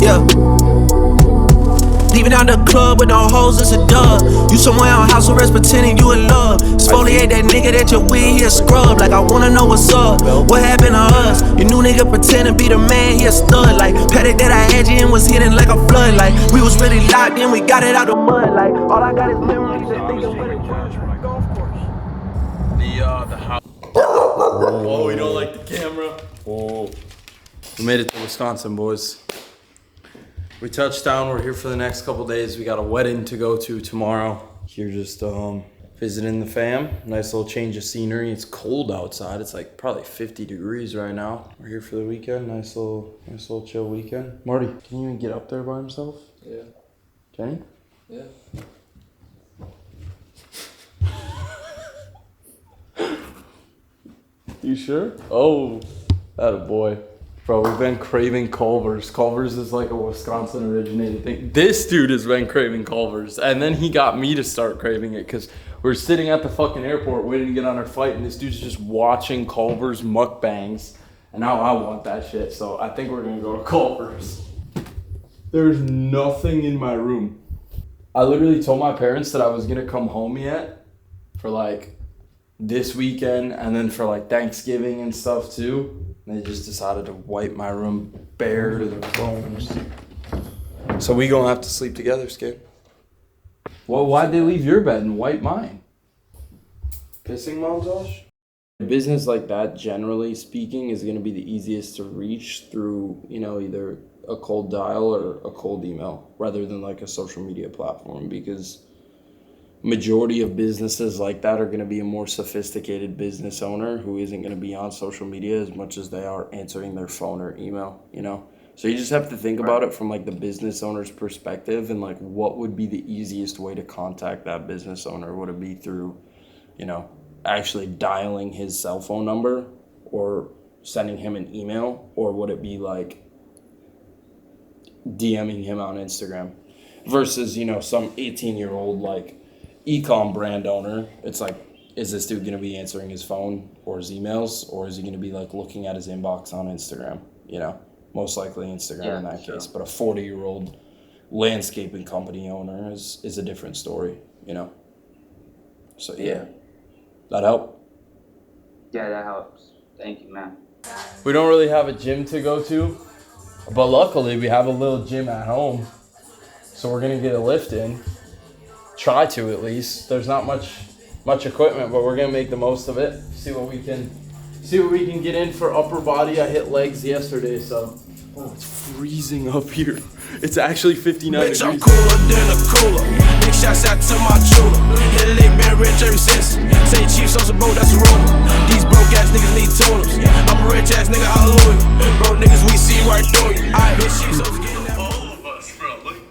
Yeah. Leaving out the club with no hoes, it's a dub. You somewhere on house arrest pretending you in love. Exfoliate that nigga that you're with, he a scrub. Like I wanna know what's up, what happened to us? Your new nigga pretend to be the man, he a stud. Like paddock that I had you in was hidden like a flood. Like we was really locked in, we got it out the mud. Like all I got is memories and thinking for the golf course. The house. Oh, we don't like the camera. Oh. We made it to Wisconsin, boys. We touched down. We're here for the next couple days. We got a wedding to go to tomorrow. Here just visiting the fam. Nice little change of scenery. It's cold outside. It's like probably 50 degrees right now. We're here for the weekend. Nice little chill weekend. Marty, can you even get up there by himself? Yeah. Can he? Yeah. You sure? Oh, attaboy. Bro, we've been craving Culver's. Culver's is like a Wisconsin originated thing. This dude has been craving Culver's. And then he got me to start craving it because we're sitting at the fucking airport waiting to get on our flight and this dude's just watching Culver's mukbangs. And now I want that shit. So I think we're gonna go to Culver's. There's nothing in my room. I literally told my parents that I was gonna come home yet for like this weekend and then for like Thanksgiving and stuff too. They just decided to wipe my room bare to the bones. So we gonna have to sleep together, Skip. Well, why'd they leave your bed and wipe mine? Pissing moms, Josh? A business like that, generally speaking, is gonna be the easiest to reach through, you know, either a cold dial or a cold email, rather than like a social media platform, because majority of businesses like that are going to be a more sophisticated business owner who isn't going to be on social media as much as they are answering their phone or email, you know? So you just have to think about it from like the business owner's perspective and like what would be the easiest way to contact that business owner? Would it be through, you know, actually dialing his cell phone number or sending him an email? Or would it be like DMing him on Instagram versus, you know, some 18-year-old like e-com brand owner? It's like, is this dude going to be answering his phone or his emails, or is he going to be like looking at his inbox on Instagram? You know, most likely Instagram in that case. But a 40-year-old landscaping company owner is a different story, you know? So yeah, that help? Yeah, that helps. Thank you, man. We don't really have a gym to go to, but luckily we have a little gym at home. So we're going to get a lift in. Try to, at least. There's not much equipment, but we're gonna make the most of it. See what we can get in for upper body. I hit legs yesterday, so it's freezing up here. It's actually 59 degrees. I'm cooler than a cooler. Big shots out to my jeweler. Hit a lick, been rich ever since. Say chief social bro, that's a rumor. These broke ass niggas need tulips. I'm a rich ass nigga, hallelujah. Broke niggas, we see right through you. I bitch, chief social getting that. All of us, bro. Look.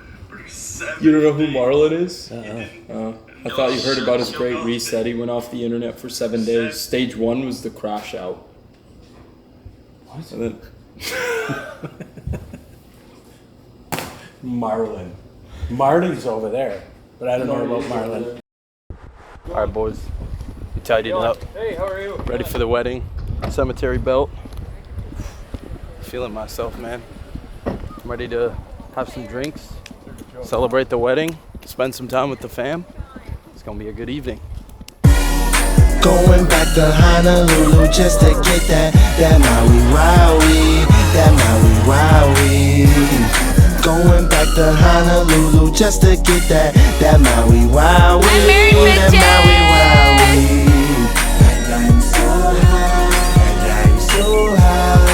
You don't know who Marlon is? I thought you heard about his great reset. He went off the internet for 7 days. Stage 1 was the crash out. What? And then Marlon. Marty's over there, but I don't know about Marlon. All right, boys. We tidied up. Hey, how are you? Ready for the wedding. Cemetery belt. Feeling myself, man. I'm ready to have some drinks. Celebrate the wedding, spend some time with the fam. It's gonna be a good evening. Going back to Honolulu just to get that Maui Wowie, that Maui Wowie. Going back to Honolulu just to get that Maui Wowie, that Maui Wowie. And I'm so high, and I'm so high,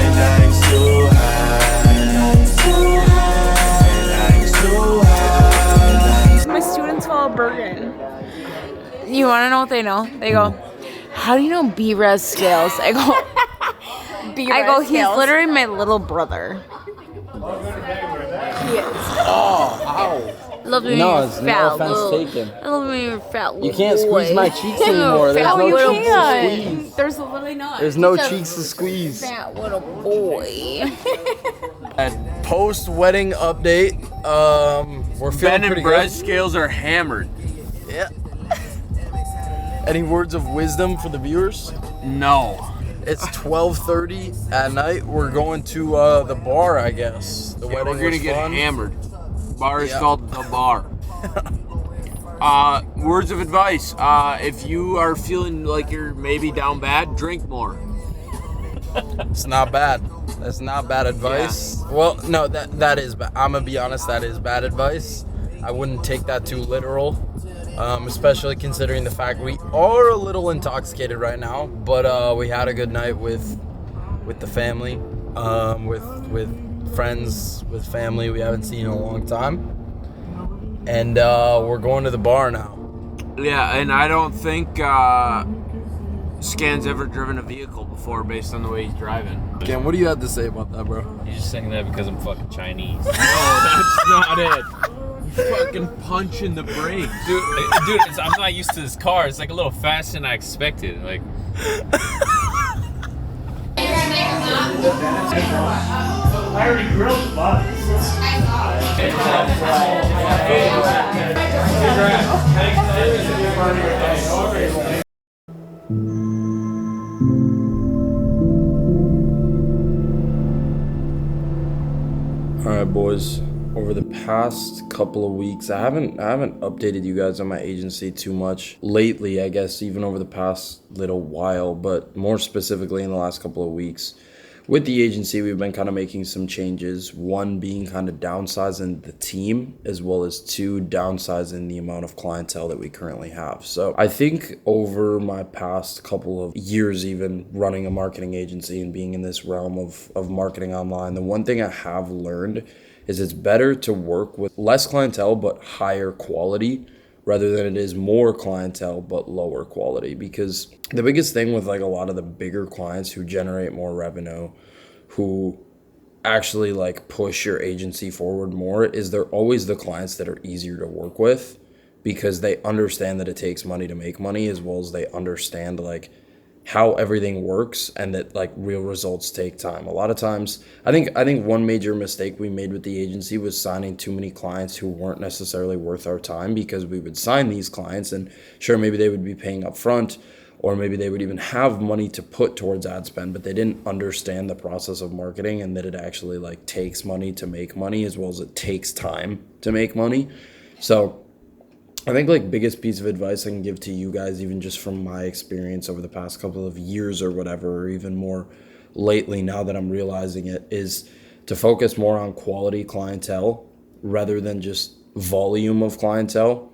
and I'm so high, and I'm so high, and I'm so high. My students call it Bergen. You want to know what they know? They go, how do you know B-res scales? I go, he's literally my little brother. He is. Oh, ow. Love me, No, it's no fat offense little. taken. I love me, your fat little. You can't boy. squeeze my cheeks anymore. There's Fat no little cheeks boy. to squeeze. There's literally not. There's no He's a cheeks to squeeze. Fat little boy. And post-wedding update, we're feeling Ben pretty and Brad's good. scales are hammered. Yeah. Any words of wisdom for the viewers? No. It's 12:30 at night. We're going to the bar, I guess. The wedding We're gonna was get fun. hammered. Bar is Yeah. called The Bar. Words of advice. If you are feeling like you're maybe down bad, drink more. It's not bad. That's not bad advice. Well, no, that is bad. I'm gonna be honest, that is bad advice. I wouldn't take that too literal, especially considering the fact we are a little intoxicated right now. But we had a good night with the family, with friends, with family we haven't seen in a long time, and we're going to the bar now. Yeah, and I don't think Scan's ever driven a vehicle before based on the way he's driving. Ken, what do you have to say about that, bro? You're just saying that because I'm fucking Chinese. No, that's not it. You fucking punching the brakes. Dude, I'm not used to this car. It's like a little faster than I expected. Like, I already grilled the butt. All right, boys. Over the past couple of weeks, I haven't updated you guys on my agency too much lately. I guess even over the past little while, but more specifically in the last couple of weeks. With the agency, we've been kind of making some changes. One being kind of downsizing the team, as well as two, downsizing the amount of clientele that we currently have. So I think over my past couple of years, even running a marketing agency and being in this realm of marketing online, the one thing I have learned is it's better to work with less clientele but higher quality rather than it is more clientele but lower quality. Because the biggest thing with like a lot of the bigger clients who generate more revenue, who actually like push your agency forward more, is they're always the clients that are easier to work with because they understand that it takes money to make money, as well as they understand like how everything works and that like real results take time. A lot of times, I think one major mistake we made with the agency was signing too many clients who weren't necessarily worth our time, because we would sign these clients and sure, maybe they would be paying up front, or maybe they would even have money to put towards ad spend, but they didn't understand the process of marketing and that it actually like takes money to make money, as well as it takes time to make money. So I think like biggest piece of advice I can give to you guys, even just from my experience over the past couple of years or whatever, or even more lately now that I'm realizing it, is to focus more on quality clientele rather than just volume of clientele.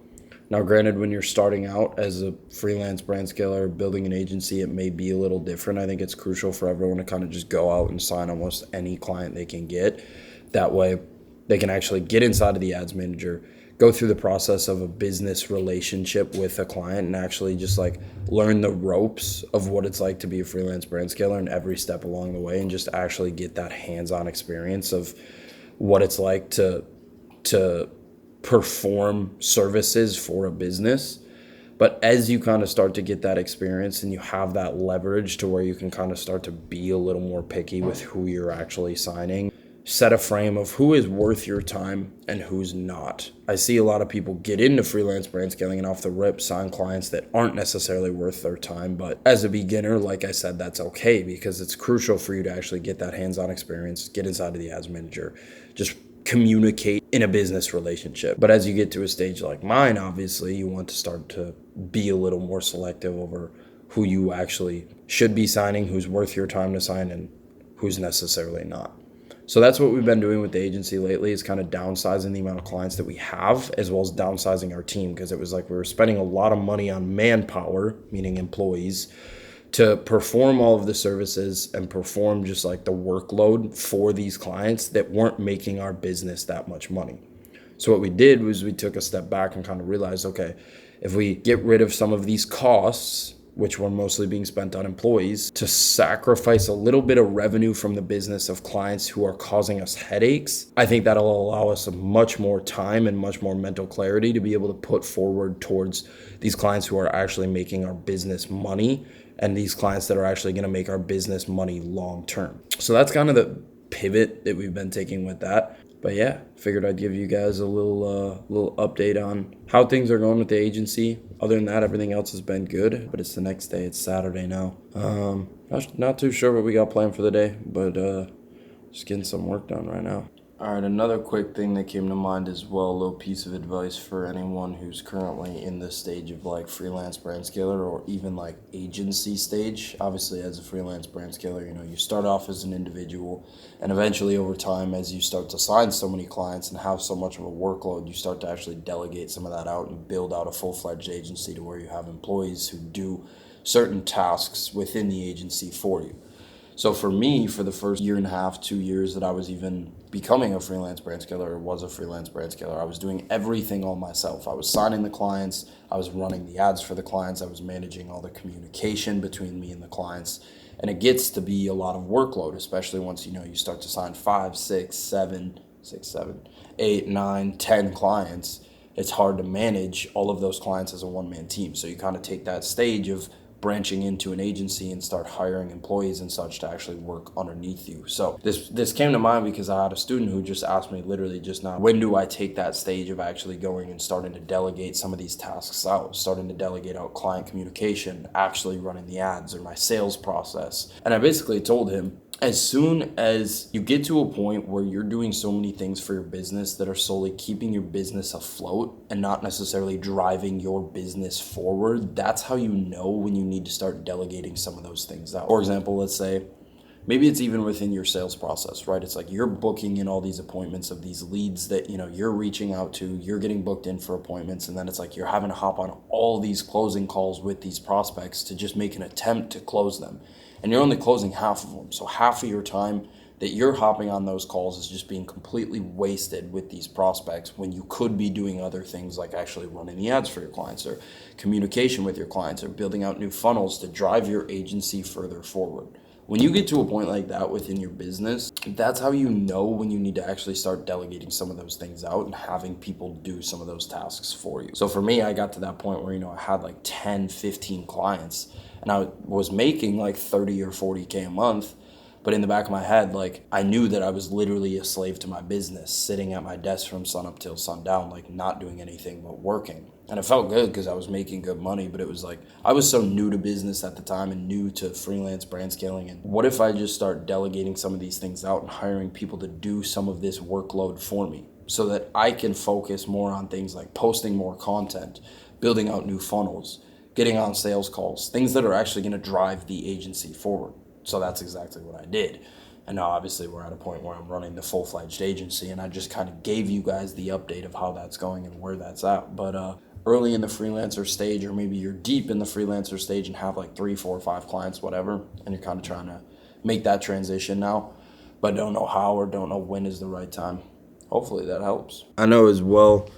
Now, granted, when you're starting out as a freelance brand scaler, building an agency, it may be a little different. I think it's crucial for everyone to kind of just go out and sign almost any client they can get. That way they can actually get inside of the ads manager, go through the process of a business relationship with a client, and actually just like learn the ropes of what it's like to be a freelance brand scaler in every step along the way, and just actually get that hands-on experience of what it's like to perform services for a business. But as you kind of start to get that experience and you have that leverage to where you can kind of start to be a little more picky with who you're actually signing, set a frame of who is worth your time and who's not. I see a lot of people get into freelance brand scaling and off the rip sign clients that aren't necessarily worth their time. But as a beginner, like I said, that's okay, because it's crucial for you to actually get that hands-on experience, get inside of the ads manager, just communicate in a business relationship. But as you get to a stage like mine, obviously you want to start to be a little more selective over who you actually should be signing, who's worth your time to sign, and who's necessarily not. So that's what we've been doing with the agency lately, is kind of downsizing the amount of clients that we have, as well as downsizing our team, because it was like we were spending a lot of money on manpower, meaning employees, to perform all of the services and perform just like the workload for these clients that weren't making our business that much money. So what we did was we took a step back and kind of realized, okay, if we get rid of some of these costs, which were mostly being spent on employees, to sacrifice a little bit of revenue from the business of clients who are causing us headaches, I think that'll allow us much more time and much more mental clarity to be able to put forward towards these clients who are actually making our business money, and these clients that are actually going to make our business money long term. So that's kind of the pivot that we've been taking with that. But yeah, figured I'd give you guys a little update on how things are going with the agency. Other than that, everything else has been good. But it's the next day. It's Saturday now. Not too sure what we got planned for the day, but just getting some work done right now. All right, another quick thing that came to mind as well, a little piece of advice for anyone who's currently in this stage of like freelance brand scaler or even like agency stage. Obviously, as a freelance brand scaler, you know, you start off as an individual, and eventually over time, as you start to sign so many clients and have so much of a workload, you start to actually delegate some of that out and build out a full-fledged agency to where you have employees who do certain tasks within the agency for you. So for me, for the first year and a half, 2 years that I was even becoming a freelance brand scaler or was a freelance brand scaler, I was doing everything all myself. I was signing the clients, I was running the ads for the clients, I was managing all the communication between me and the clients. And it gets to be a lot of workload, especially once you start to sign 5, 6, 7, 8, 9, 10 clients. It's hard to manage all of those clients as a one-man team. So you kind of take that stage of branching into an agency and start hiring employees and such to actually work underneath you. So this came to mind because I had a student who just asked me literally just now, when do I take that stage of actually going and starting to delegate some of these tasks out, starting to delegate out client communication, actually running the ads or my sales process. And I basically told him, as soon as you get to a point where you're doing so many things for your business that are solely keeping your business afloat and not necessarily driving your business forward, that's how you know when you need to start delegating some of those things out. For example, let's say maybe it's even within your sales process, right? It's like you're booking in all these appointments of these leads that, you're reaching out to, you're getting booked in for appointments. And then it's like you're having to hop on all these closing calls with these prospects to just make an attempt to close them. And you're only closing half of them. So half of your time that you're hopping on those calls is just being completely wasted with these prospects when you could be doing other things like actually running the ads for your clients or communication with your clients or building out new funnels to drive your agency further forward. When you get to a point like that within your business, that's how you know when you need to actually start delegating some of those things out and having people do some of those tasks for you. So for me, I got to that point where, I had like 10, 15 clients and I was making like 30 or 40K a month. But in the back of my head, like I knew that I was literally a slave to my business, sitting at my desk from sun up till sundown, like not doing anything but working. And it felt good because I was making good money, but it was like I was so new to business at the time and new to freelance brand scaling. And what if I just start delegating some of these things out and hiring people to do some of this workload for me so that I can focus more on things like posting more content, building out new funnels, getting on sales calls, things that are actually going to drive the agency forward. So that's exactly what I did. And now obviously we're at a point where I'm running the full-fledged agency, and I just kind of gave you guys the update of how that's going and where that's at. But early in the freelancer stage, or maybe you're deep in the freelancer stage and have like 3, 4, 5 clients, whatever, and you're kind of trying to make that transition now, but don't know how or don't know when is the right time. Hopefully that helps. I know as well,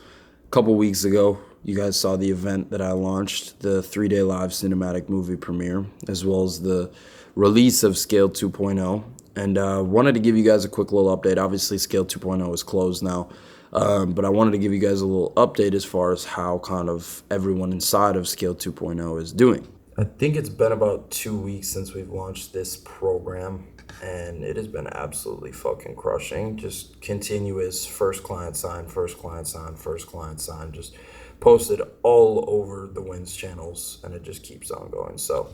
a couple weeks ago, you guys saw the event that I launched, the 3-day live cinematic movie premiere, as well as the release of Scale 2.0. And wanted to give you guys a quick little update. Obviously, Scale 2.0 is closed now. But I wanted to give you guys a little update as far as how kind of everyone inside of Scale 2.0 is doing. I think it's been about 2 weeks since we've launched this program, and it has been absolutely fucking crushing. Just continuous first client sign, first client sign, first client sign, just posted all over the Wins channels, and it just keeps on going. So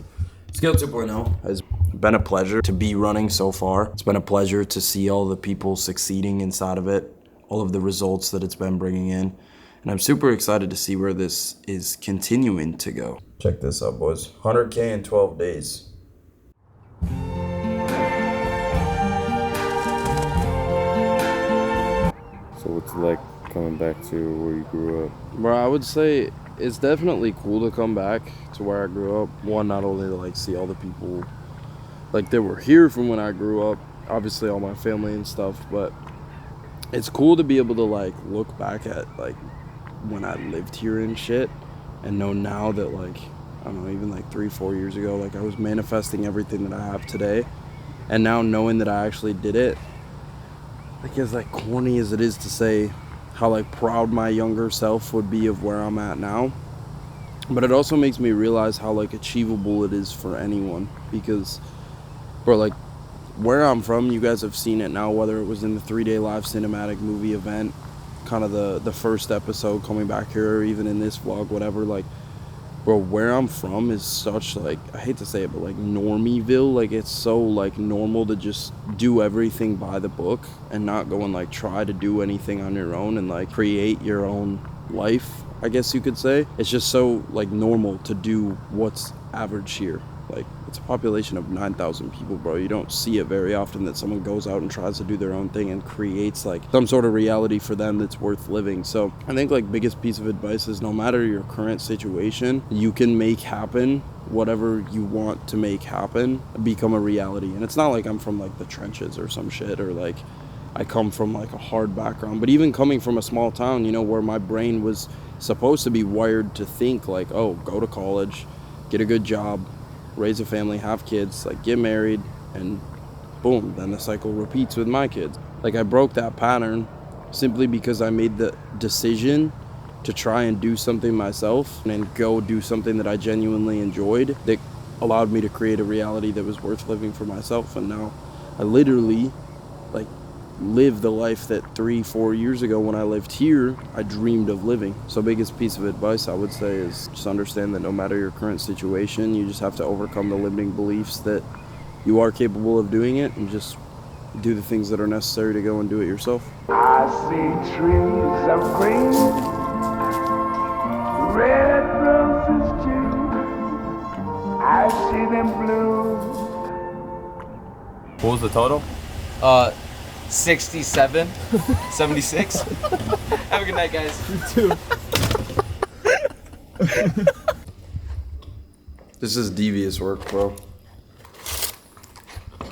Scale 2.0 has been a pleasure to be running so far. It's been a pleasure to see all the people succeeding inside of it, all of the results that it's been bringing in. And I'm super excited to see where this is continuing to go. Check this out, boys. 100K in 12 days. So what's it like coming back to where you grew up? Bro, I would say it's definitely cool to come back to where I grew up. One, not only to like see all the people like that were here from when I grew up, obviously all my family and stuff, but it's cool to be able to like look back at like when I lived here and shit and know now that like, I don't know, even like 3-4 years ago, like I was manifesting everything that I have today. And now knowing that I actually did it, like as like corny as it is to say how like proud my younger self would be of where I'm at now, but it also makes me realize how like achievable it is for anyone, because bro, like where I'm from, you guys have seen it now, whether it was in the 3-day live cinematic movie event, kind of the first episode coming back here, or even in this vlog, whatever. Like, bro, where I'm from is such, like, I hate to say it, but like normieville. Like, it's so like normal to just do everything by the book and not go and like try to do anything on your own and like create your own life, I guess you could say. It's just so like normal to do what's average here. Like, it's a population of 9,000 people, bro. You don't see it very often that someone goes out and tries to do their own thing and creates like some sort of reality for them that's worth living. So I think like biggest piece of advice is, no matter your current situation, you can make happen whatever you want to make happen become a reality. And it's not like I'm from like the trenches or some shit, or like I come from like a hard background, but even coming from a small town, you know, where my brain was supposed to be wired to think like, oh, go to college, get a good job, raise a family, have kids, like get married, and boom, then the cycle repeats with my kids. Like, I broke that pattern simply because I made the decision to try and do something myself and go do something that I genuinely enjoyed, that allowed me to create a reality that was worth living for myself. And now I literally like live the life that 3-4 years ago when I lived here I dreamed of living. So biggest piece of advice I would say is just understand that no matter your current situation, you just have to overcome the limiting beliefs that you are capable of doing it, and just do the things that are necessary to go and do it yourself. I see trees of green, red roses too. I see them blue. What was the total? 67, 76. Have a good night, guys. You too. This is devious work, bro.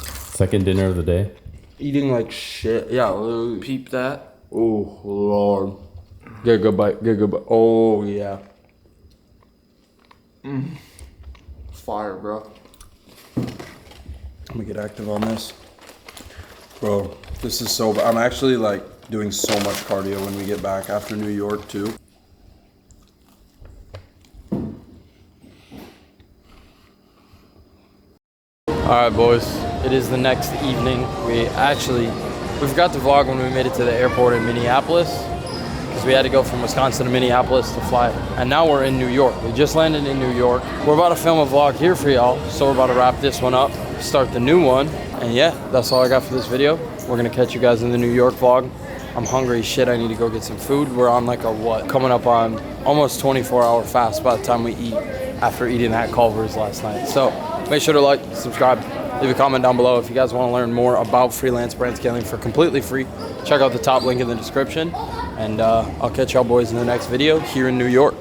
Second dinner of the day. Eating like shit. Yeah, literally. Peep that. Oh, Lord. Get a good bite. Get a good bite. Oh, yeah. Fire, bro. I'm gonna get active on this. Bro, this is so bad. I'm actually like doing so much cardio when we get back after New York too. Alright boys, it is the next evening. We forgot to vlog when we made it to the airport in Minneapolis, because we had to go from Wisconsin to Minneapolis to fly. And now we're in New York. We just landed in New York. We're about to film a vlog here for y'all, so we're about to wrap this one up, start the new one. And yeah, that's all I got for this video. We're gonna catch you guys in the New York vlog. I'm hungry as shit, I need to go get some food. We're on like coming up on almost 24-hour fast by the time we eat, after eating at Culver's last night. So make sure to like, subscribe, leave a comment down below if you guys want to learn more about freelance brand scaling for completely free. Check out the top link in the description, and I'll catch y'all boys in the next video here in New York.